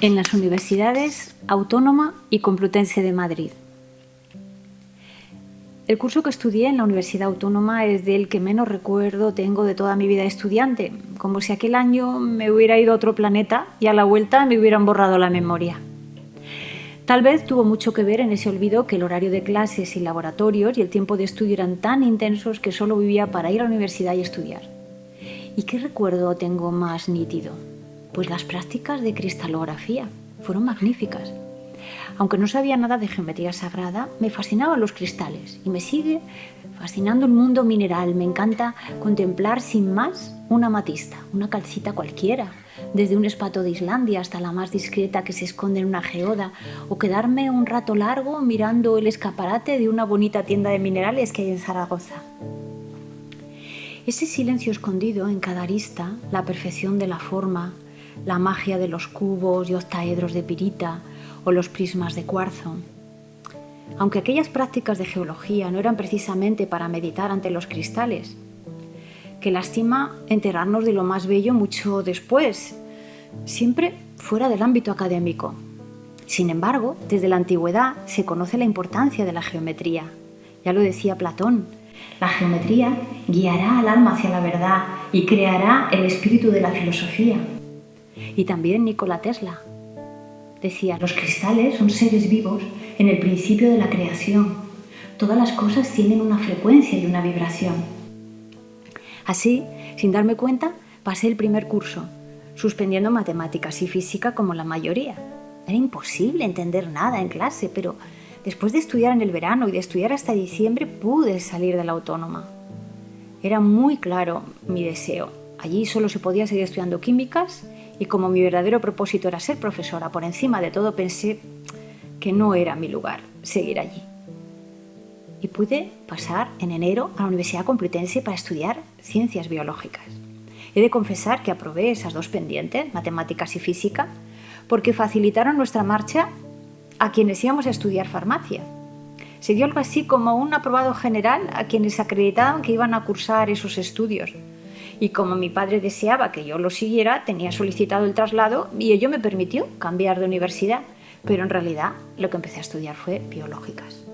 en las universidades Autónoma y Complutense de Madrid. El curso que estudié en la Universidad Autónoma es del que menos recuerdo tengo de toda mi vida de estudiante, como si aquel año me hubiera ido a otro planeta y a la vuelta me hubieran borrado la memoria. Tal vez tuvo mucho que ver en ese olvido que el horario de clases y laboratorios y el tiempo de estudio eran tan intensos que solo vivía para ir a la universidad y estudiar. ¿Y qué recuerdo tengo más nítido? Pues las prácticas de cristalografía fueron magníficas. Aunque no sabía nada de geometría sagrada, me fascinaban los cristales y me sigue fascinando el mundo mineral. Me encanta contemplar sin más una amatista, una calcita cualquiera, desde un espato de Islandia hasta la más discreta que se esconde en una geoda, o quedarme un rato largo mirando el escaparate de una bonita tienda de minerales que hay en Zaragoza. Ese silencio escondido en cada arista, la perfección de la forma, la magia de los cubos y octaedros de pirita o los prismas de cuarzo. Aunque aquellas prácticas de geología no eran precisamente para meditar ante los cristales. Qué lástima enterarnos de lo más bello mucho después, siempre fuera del ámbito académico. Sin embargo, desde la antigüedad se conoce la importancia de la geometría. Ya lo decía Platón, la geometría guiará al alma hacia la verdad y creará el espíritu de la filosofía. Y también Nikola Tesla decía, los cristales son seres vivos en el principio de la creación. Todas las cosas tienen una frecuencia y una vibración. Así, sin darme cuenta, pasé el primer curso, suspendiendo matemáticas y física como la mayoría. Era imposible entender nada en clase, pero después de estudiar en el verano y de estudiar hasta diciembre, pude salir de la Autónoma. Era muy claro mi deseo. Allí solo se podía seguir estudiando químicas y como mi verdadero propósito era ser profesora, por encima de todo pensé que no era mi lugar seguir allí. Y pude pasar en enero a la Universidad Complutense para estudiar ciencias biológicas. He de confesar que aprobé esas dos pendientes, matemáticas y física, porque facilitaron nuestra marcha a quienes íbamos a estudiar farmacia. Se dio algo así como un aprobado general a quienes acreditaban que iban a cursar esos estudios. Y como mi padre deseaba que yo lo siguiera, tenía solicitado el traslado y ello me permitió cambiar de universidad. Pero en realidad lo que empecé a estudiar fue biológicas.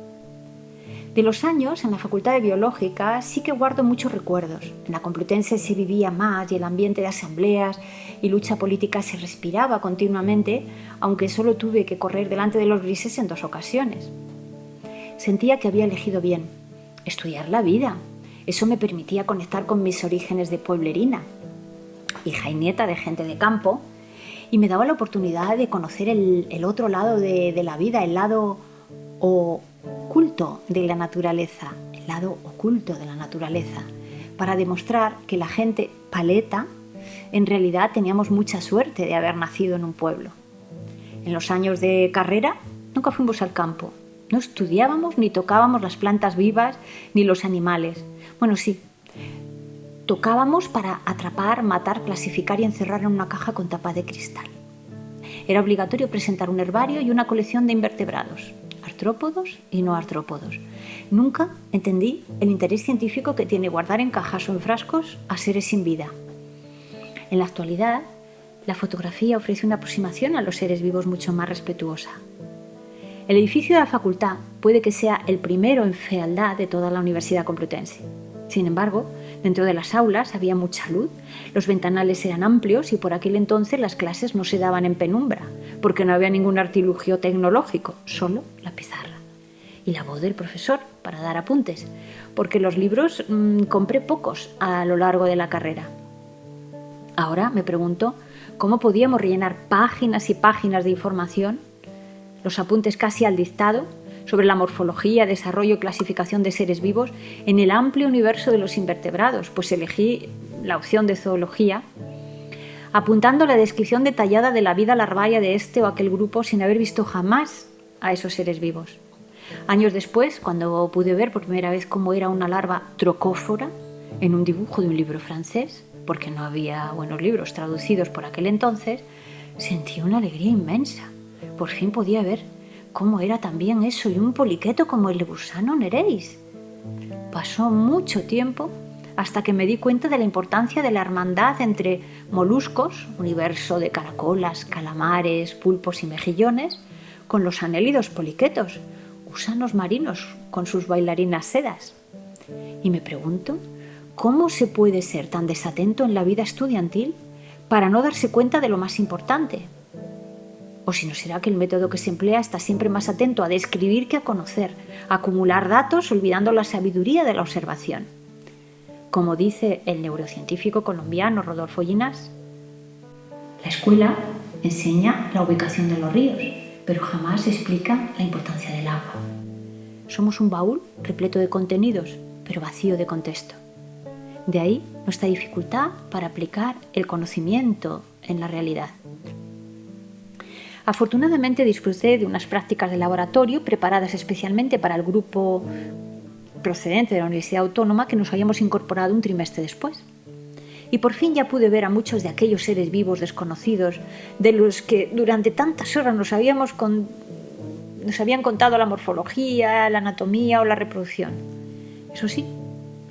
De los años en la Facultad de Biológicas sí que guardo muchos recuerdos. En la Complutense se vivía más y el ambiente de asambleas y lucha política se respiraba continuamente, aunque solo tuve que correr delante de los grises en 2 ocasiones. Sentía que había elegido bien, estudiar la vida. Eso me permitía conectar con mis orígenes de pueblerina, hija y nieta de gente de campo, y me daba la oportunidad de conocer el otro lado de la vida, el lado oculto de la naturaleza, para demostrar que la gente paleta en realidad teníamos mucha suerte de haber nacido en un pueblo. En los años de carrera nunca fuimos al campo, no estudiábamos ni tocábamos las plantas vivas ni los animales. Bueno, sí, tocábamos para atrapar, matar, clasificar y encerrar en una caja con tapa de cristal. Era obligatorio presentar un herbario y una colección de invertebrados, artrópodos y no artrópodos. Nunca entendí el interés científico que tiene guardar en cajas o en frascos a seres sin vida. En la actualidad, la fotografía ofrece una aproximación a los seres vivos mucho más respetuosa. El edificio de la facultad puede que sea el primero en fealdad de toda la Universidad Complutense. Sin embargo, dentro de las aulas había mucha luz, los ventanales eran amplios y por aquel entonces las clases no se daban en penumbra, porque no había ningún artilugio tecnológico, solo la pizarra y la voz del profesor para dar apuntes, porque los libros compré pocos a lo largo de la carrera. Ahora me pregunto cómo podíamos rellenar páginas y páginas de información, los apuntes casi al dictado, sobre la morfología, desarrollo y clasificación de seres vivos en el amplio universo de los invertebrados, pues elegí la opción de zoología, apuntando la descripción detallada de la vida larvaria de este o aquel grupo sin haber visto jamás a esos seres vivos. Años después, cuando pude ver por primera vez cómo era una larva trocófora en un dibujo de un libro francés, porque no había buenos libros traducidos por aquel entonces, sentí una alegría inmensa. Por fin podía ver cómo era también eso y un poliqueto como el Lebusano Nereis. Pasó mucho tiempo hasta que me di cuenta de la importancia de la hermandad entre moluscos, universo de caracolas, calamares, pulpos y mejillones, con los anélidos poliquetos, gusanos marinos con sus bailarinas sedas. Y me pregunto, ¿cómo se puede ser tan desatento en la vida estudiantil para no darse cuenta de lo más importante? O si no será que el método que se emplea está siempre más atento a describir que a conocer, a acumular datos olvidando la sabiduría de la observación. Como dice el neurocientífico colombiano Rodolfo Ginás, la escuela enseña la ubicación de los ríos, pero jamás explica la importancia del agua. Somos un baúl repleto de contenidos, pero vacío de contexto. De ahí nuestra dificultad para aplicar el conocimiento en la realidad. Afortunadamente disfruté de unas prácticas de laboratorio preparadas especialmente para el grupo procedente de la Universidad Autónoma que nos habíamos incorporado un trimestre después. Y por fin ya pude ver a muchos de aquellos seres vivos desconocidos de los que durante tantas horas nos habían contado la morfología, la anatomía o la reproducción. Eso sí,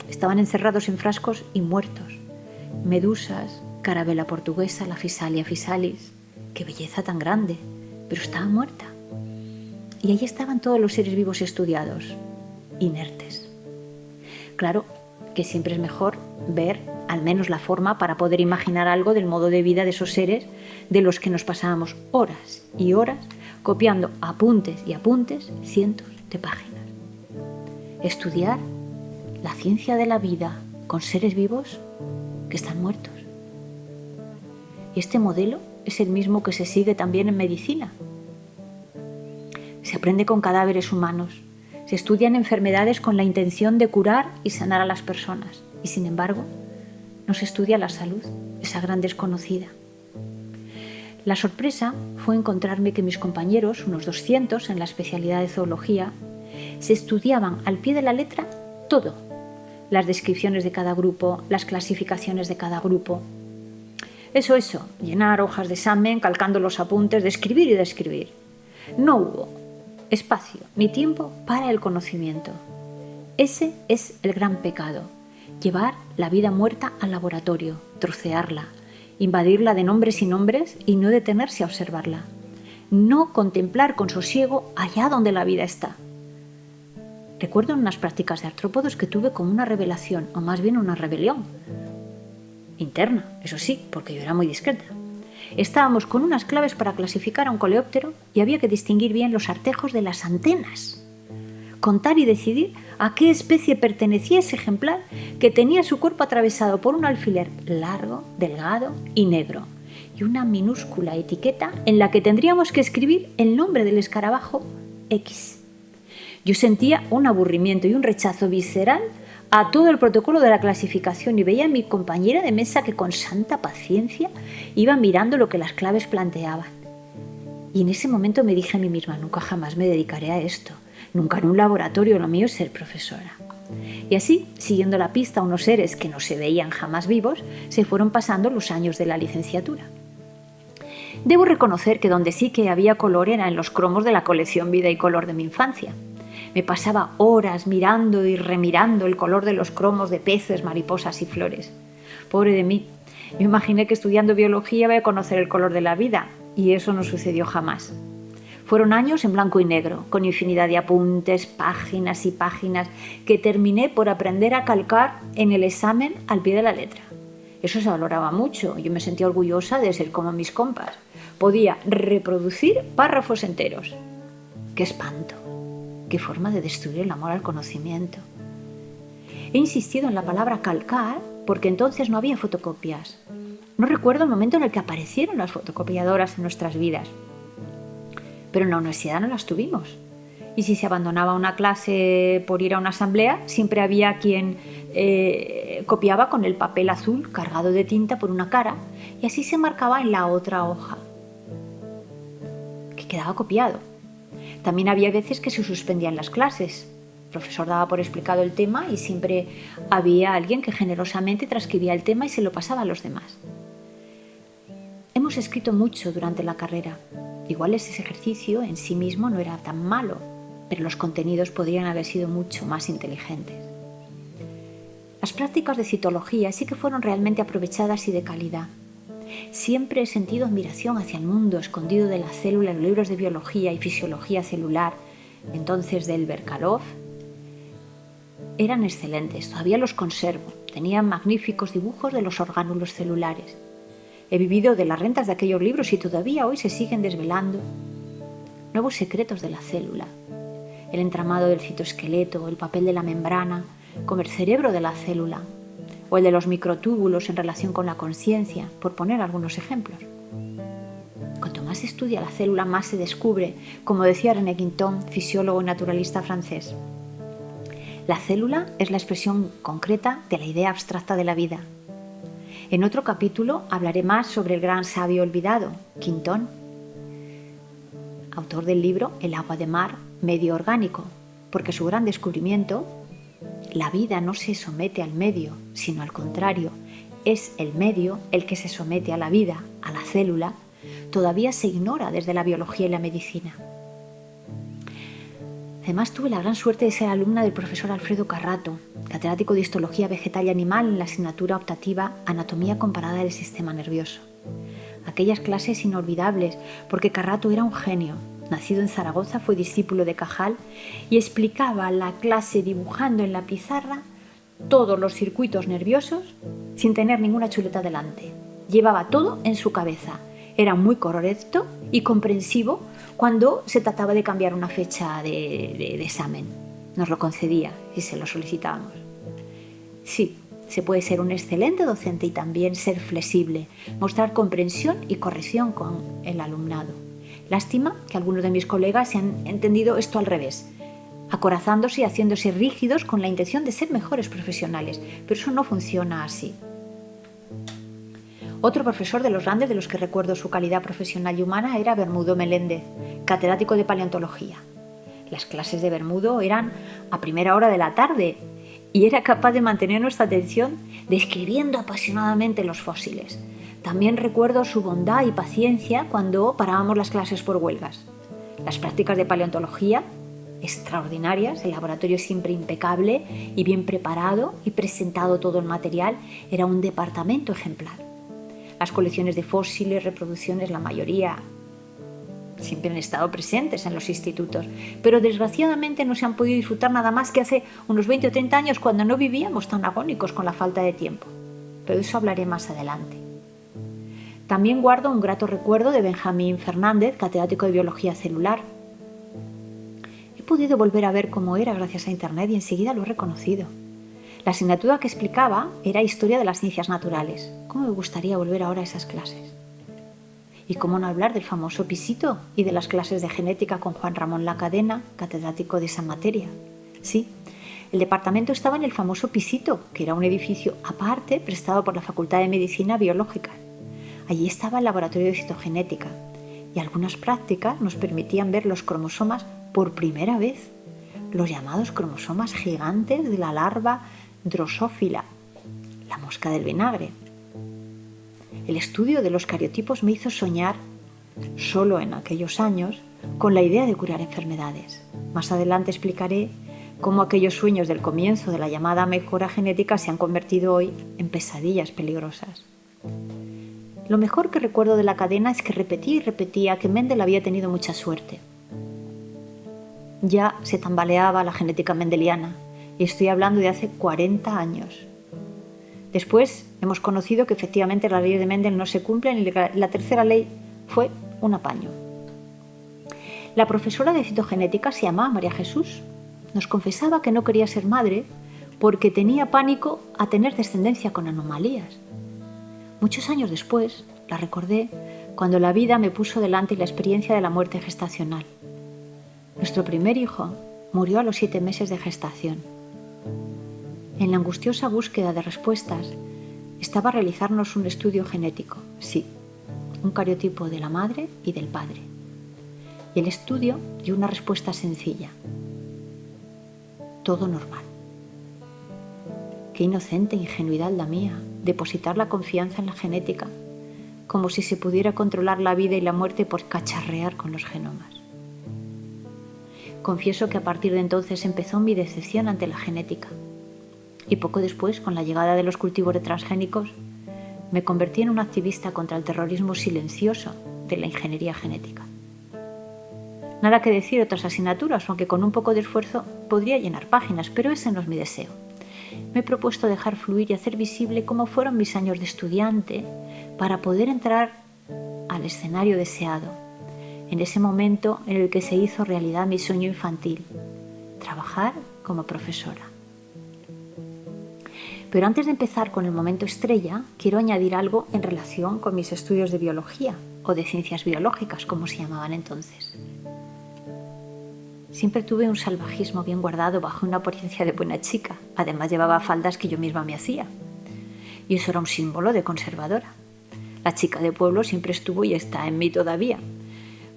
estaban encerrados en frascos y muertos. Medusas, carabela portuguesa, la Physalia physalis. ¡Qué belleza tan grande! Pero estaba muerta. Y allí estaban todos los seres vivos estudiados, inertes. Claro que siempre es mejor ver al menos la forma para poder imaginar algo del modo de vida de esos seres de los que nos pasábamos horas y horas copiando apuntes y apuntes, cientos de páginas. Estudiar la ciencia de la vida con seres vivos que están muertos. Y este modelo es el mismo que se sigue también en medicina. Se aprende con cadáveres humanos, se estudian enfermedades con la intención de curar y sanar a las personas, y sin embargo, no se estudia la salud, esa gran desconocida. La sorpresa fue encontrarme que mis compañeros, unos 200 en la especialidad de zoología, se estudiaban al pie de la letra todo, las descripciones de cada grupo, las clasificaciones de cada grupo. Eso, llenar hojas de examen, calcando los apuntes, de escribir y de escribir. No hubo espacio ni tiempo para el conocimiento. Ese es el gran pecado, llevar la vida muerta al laboratorio, trocearla, invadirla de nombres y nombres y no detenerse a observarla. No contemplar con sosiego allá donde la vida está. Recuerdo en unas prácticas de artrópodos que tuve como una revelación, o más bien una rebelión. Interna, eso sí, porque yo era muy discreta. Estábamos con unas claves para clasificar a un coleóptero y había que distinguir bien los artejos de las antenas. Contar y decidir a qué especie pertenecía ese ejemplar que tenía su cuerpo atravesado por un alfiler largo, delgado y negro y una minúscula etiqueta en la que tendríamos que escribir el nombre del escarabajo X. Yo sentía un aburrimiento y un rechazo visceral a todo el protocolo de la clasificación y veía a mi compañera de mesa que con santa paciencia iba mirando lo que las claves planteaban. Y en ese momento me dije a mí misma, nunca jamás me dedicaré a esto, nunca en un laboratorio, lo mío es ser profesora. Y así, siguiendo la pista a unos seres que no se veían jamás vivos, se fueron pasando los años de la licenciatura. Debo reconocer que donde sí que había color era en los cromos de la colección Vida y Color de mi infancia. Me pasaba horas mirando y remirando el color de los cromos de peces, mariposas y flores. Pobre de mí, yo imaginé que estudiando biología iba a conocer el color de la vida, y eso no sucedió jamás. Fueron años en blanco y negro, con infinidad de apuntes, páginas y páginas, que terminé por aprender a calcar en el examen al pie de la letra. Eso se valoraba mucho, yo me sentía orgullosa de ser como mis compas. Podía reproducir párrafos enteros. ¡Qué espanto! ¡Qué forma de destruir el amor al conocimiento! He insistido en la palabra calcar porque entonces no había fotocopias. No recuerdo el momento en el que aparecieron las fotocopiadoras en nuestras vidas. Pero en la universidad no las tuvimos. Y si se abandonaba una clase por ir a una asamblea, siempre había quien copiaba con el papel azul cargado de tinta por una cara y así se marcaba en la otra hoja, que quedaba copiado. También había veces que se suspendían las clases. El profesor daba por explicado el tema y siempre había alguien que generosamente transcribía el tema y se lo pasaba a los demás. Hemos escrito mucho durante la carrera. Igual ese ejercicio en sí mismo no era tan malo, pero los contenidos podrían haber sido mucho más inteligentes. Las prácticas de citología sí que fueron realmente aprovechadas y de calidad. Siempre he sentido admiración hacia el mundo escondido de la célula en los libros de biología y fisiología celular, entonces del Berkalov. Eran excelentes, todavía los conservo. Tenían magníficos dibujos de los orgánulos celulares. He vivido de las rentas de aquellos libros y todavía hoy se siguen desvelando nuevos secretos de la célula. El entramado del citoesqueleto, el papel de la membrana, como el cerebro de la célula, o el de los microtúbulos en relación con la conciencia, por poner algunos ejemplos. Cuanto más se estudia la célula, más se descubre, como decía René Guinton, fisiólogo y naturalista francés. La célula es la expresión concreta de la idea abstracta de la vida. En otro capítulo hablaré más sobre el gran sabio olvidado, Guinton, autor del libro El agua de mar, medio orgánico, porque su gran descubrimiento, la vida no se somete al medio, sino al contrario, es el medio el que se somete a la vida, a la célula, todavía se ignora desde la biología y la medicina. Además, tuve la gran suerte de ser alumna del profesor Alfredo Carrato, catedrático de histología vegetal y animal en la asignatura optativa Anatomía comparada del sistema nervioso. Aquellas clases inolvidables, porque Carrato era un genio. Nacido en Zaragoza, fue discípulo de Cajal y explicaba la clase dibujando en la pizarra todos los circuitos nerviosos sin tener ninguna chuleta delante. Llevaba todo en su cabeza. Era muy correcto y comprensivo cuando se trataba de cambiar una fecha de examen. Nos lo concedía si se lo solicitábamos. Sí, se puede ser un excelente docente y también ser flexible, mostrar comprensión y corrección con el alumnado. Lástima que algunos de mis colegas se han entendido esto al revés, acorazándose y haciéndose rígidos con la intención de ser mejores profesionales, pero eso no funciona así. Otro profesor de los grandes de los que recuerdo su calidad profesional y humana era Bermudo Meléndez, catedrático de paleontología. Las clases de Bermudo eran a primera hora de la tarde y era capaz de mantener nuestra atención describiendo apasionadamente los fósiles. También recuerdo su bondad y paciencia cuando parábamos las clases por huelgas. Las prácticas de paleontología, extraordinarias, el laboratorio siempre impecable y bien preparado y presentado todo el material, era un departamento ejemplar. Las colecciones de fósiles, reproducciones, la mayoría siempre han estado presentes en los institutos, pero desgraciadamente no se han podido disfrutar nada más que hace unos 20 o 30 años cuando no vivíamos tan agónicos con la falta de tiempo. Pero de eso hablaré más adelante. También guardo un grato recuerdo de Benjamín Fernández, catedrático de biología celular. He podido volver a ver cómo era gracias a internet y enseguida lo he reconocido. La asignatura que explicaba era Historia de las Ciencias Naturales. ¿Cómo me gustaría volver ahora a esas clases? Y cómo no hablar del famoso Pisito y de las clases de genética con Juan Ramón Lacadena, catedrático de esa materia. Sí, el departamento estaba en el famoso Pisito, que era un edificio aparte prestado por la Facultad de Medicina Biológica. Allí estaba el laboratorio de citogenética y algunas prácticas nos permitían ver los cromosomas por primera vez, los llamados cromosomas gigantes de la larva Drosophila, la mosca del vinagre. El estudio de los cariotipos me hizo soñar, solo en aquellos años, con la idea de curar enfermedades. Más adelante explicaré cómo aquellos sueños del comienzo de la llamada mejora genética se han convertido hoy en pesadillas peligrosas. Lo mejor que recuerdo de la cadena es que repetía y repetía que Mendel había tenido mucha suerte. Ya se tambaleaba la genética mendeliana, y estoy hablando de hace 40 años. Después hemos conocido que efectivamente las leyes de Mendel no se cumplen y la tercera ley fue un apaño. La profesora de citogenética se llamaba María Jesús. Nos confesaba que no quería ser madre porque tenía pánico a tener descendencia con anomalías. Muchos años después la recordé cuando la vida me puso delante la experiencia de la muerte gestacional. Nuestro primer hijo murió a los 7 meses de gestación. En la angustiosa búsqueda de respuestas estaba realizarnos un estudio genético, sí, un cariotipo de la madre y del padre. Y el estudio dio una respuesta sencilla. Todo normal. Qué inocente ingenuidad la mía, depositar la confianza en la genética, como si se pudiera controlar la vida y la muerte por cacharrear con los genomas. Confieso que a partir de entonces empezó mi decepción ante la genética. Y poco después, con la llegada de los cultivos de transgénicos, me convertí en un activista contra el terrorismo silencioso de la ingeniería genética. Nada que decir de otras asignaturas, aunque con un poco de esfuerzo podría llenar páginas, pero ese no es mi deseo. Me he propuesto dejar fluir y hacer visible cómo fueron mis años de estudiante para poder entrar al escenario deseado, en ese momento en el que se hizo realidad mi sueño infantil, trabajar como profesora. Pero antes de empezar con el momento estrella, quiero añadir algo en relación con mis estudios de biología, o de ciencias biológicas, como se llamaban entonces. Siempre tuve un salvajismo bien guardado bajo una apariencia de buena chica. Además llevaba faldas que yo misma me hacía. Y eso era un símbolo de conservadora. La chica de pueblo siempre estuvo y está en mí todavía.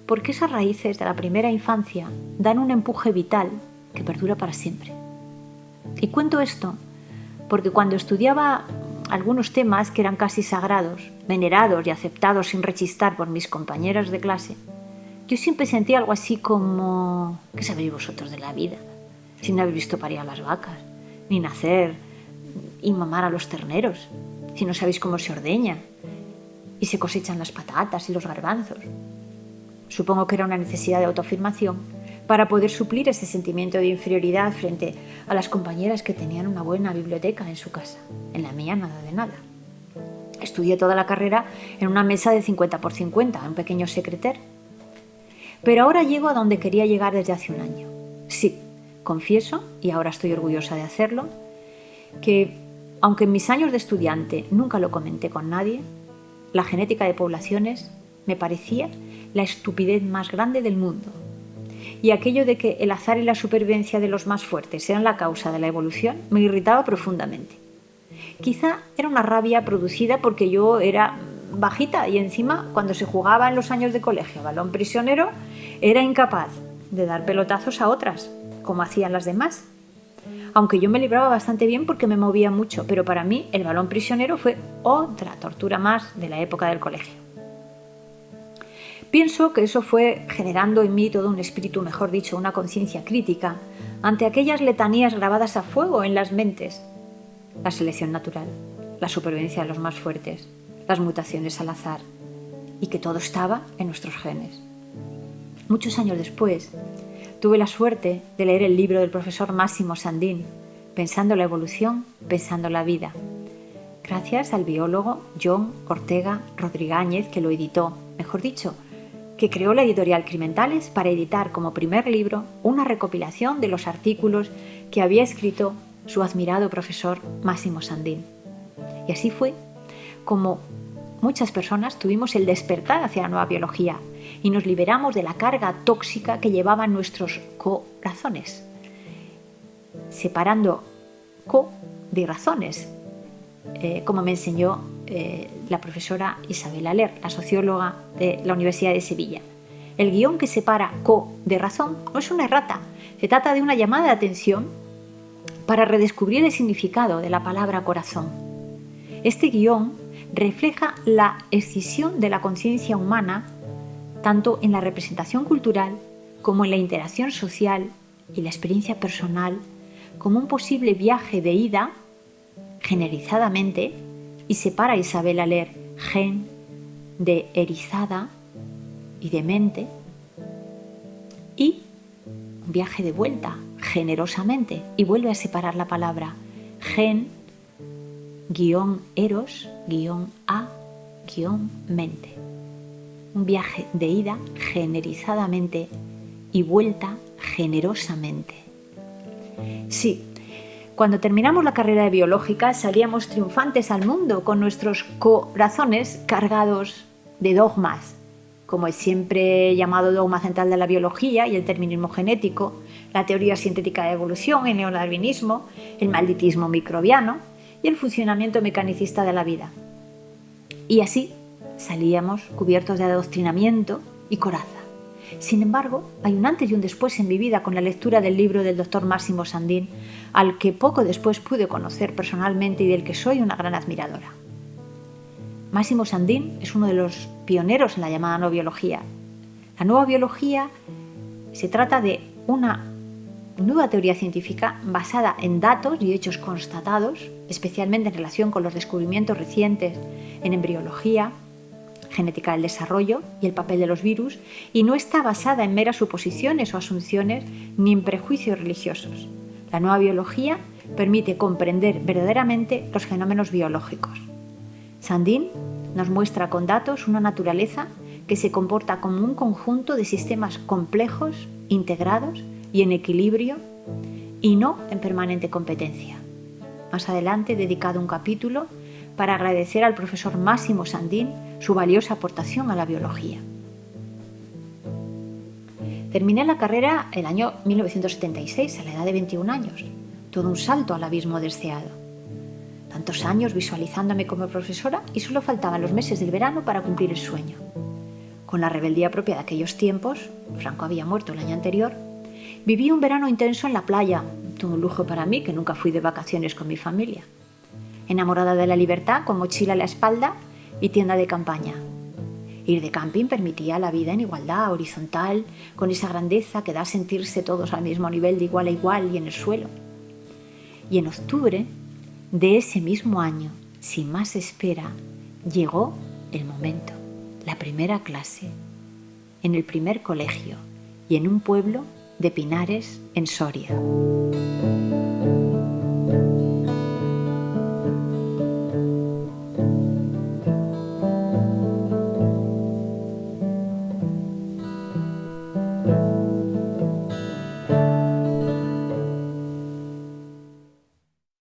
Porque esas raíces de la primera infancia dan un empuje vital que perdura para siempre. Y cuento esto porque cuando estudiaba algunos temas que eran casi sagrados, venerados y aceptados sin rechistar por mis compañeras de clase, yo siempre sentía algo así como: ¿qué sabéis vosotros de la vida? Si no habéis visto parir a las vacas, ni nacer y mamar a los terneros, si no sabéis cómo se ordeña y se cosechan las patatas y los garbanzos. Supongo que era una necesidad de autoafirmación para poder suplir ese sentimiento de inferioridad frente a las compañeras que tenían una buena biblioteca en su casa. En la mía nada de nada. Estudié toda la carrera en una mesa de 50x50, en un pequeño secreter. Pero ahora llego a donde quería llegar desde hace un año. Sí, confieso, y ahora estoy orgullosa de hacerlo, que aunque en mis años de estudiante nunca lo comenté con nadie, la genética de poblaciones me parecía la estupidez más grande del mundo. Y aquello de que el azar y la supervivencia de los más fuertes sean la causa de la evolución me irritaba profundamente. Quizá era una rabia producida porque yo era bajita y encima, cuando se jugaba en los años de colegio balón prisionero, era incapaz de dar pelotazos a otras, como hacían las demás. Aunque yo me libraba bastante bien porque me movía mucho, pero para mí el balón prisionero fue otra tortura más de la época del colegio. Pienso que eso fue generando en mí todo un espíritu, mejor dicho, una conciencia crítica ante aquellas letanías grabadas a fuego en las mentes: la selección natural, la supervivencia de los más fuertes, las mutaciones al azar, y que todo estaba en nuestros genes. Muchos años después, tuve la suerte de leer el libro del profesor Máximo Sandín, Pensando la evolución, pensando la vida, gracias al biólogo John Ortega Rodríguez, que lo editó, mejor dicho, que creó la editorial Crimentales para editar como primer libro una recopilación de los artículos que había escrito su admirado profesor Máximo Sandín. Y así fue como muchas personas tuvimos el despertar hacia la nueva biología y nos liberamos de la carga tóxica que llevaban nuestros corazones, separando co de razones, como me enseñó la profesora Isabel Aller, la socióloga de la Universidad de Sevilla. El guión que separa co de razón no es una errata, se trata de una llamada de atención para redescubrir el significado de la palabra corazón. Este guión refleja la escisión de la conciencia humana tanto en la representación cultural como en la interacción social y la experiencia personal, como un posible viaje de ida, generalizadamente, y separa a Isabel Aller gen de erizada y de mente, y un viaje de vuelta, generosamente, y vuelve a separar la palabra gen -eros -a-mente. Un viaje de ida generalizadamente y vuelta generosamente. Sí, cuando terminamos la carrera de biológica salíamos triunfantes al mundo con nuestros corazones cargados de dogmas, como el siempre llamado dogma central de la biología y el determinismo genético, la teoría sintética de evolución, el neodarwinismo, el malditismo microbiano y el funcionamiento mecanicista de la vida. Y así salíamos cubiertos de adoctrinamiento y coraza. Sin embargo, hay un antes y un después en mi vida con la lectura del libro del doctor Máximo Sandín, al que poco después pude conocer personalmente y del que soy una gran admiradora. Máximo Sandín es uno de los pioneros en la llamada nueva biología. La nueva biología se trata de una nueva teoría científica basada en datos y hechos constatados, especialmente en relación con los descubrimientos recientes en embriología, genética del desarrollo y el papel de los virus, y no está basada en meras suposiciones o asunciones ni en prejuicios religiosos. La nueva biología permite comprender verdaderamente los fenómenos biológicos. Sandin nos muestra con datos una naturaleza que se comporta como un conjunto de sistemas complejos, integrados y en equilibrio, y no en permanente competencia. Más adelante he dedicado un capítulo para agradecer al profesor Massimo Sandin su valiosa aportación a la biología. Terminé la carrera el año 1976, a la edad de 21 años. Todo un salto al abismo deseado. Tantos años visualizándome como profesora y solo faltaban los meses del verano para cumplir el sueño. Con la rebeldía propia de aquellos tiempos, Franco había muerto el año anterior, viví un verano intenso en la playa, todo un lujo para mí que nunca fui de vacaciones con mi familia. Enamorada de la libertad, con mochila a la espalda y tienda de campaña. Ir de camping permitía la vida en igualdad, horizontal, con esa grandeza que da a sentirse todos al mismo nivel de igual a igual y en el suelo. Y en octubre de ese mismo año, sin más espera, llegó el momento, la primera clase, en el primer colegio y en un pueblo de Pinares, en Soria.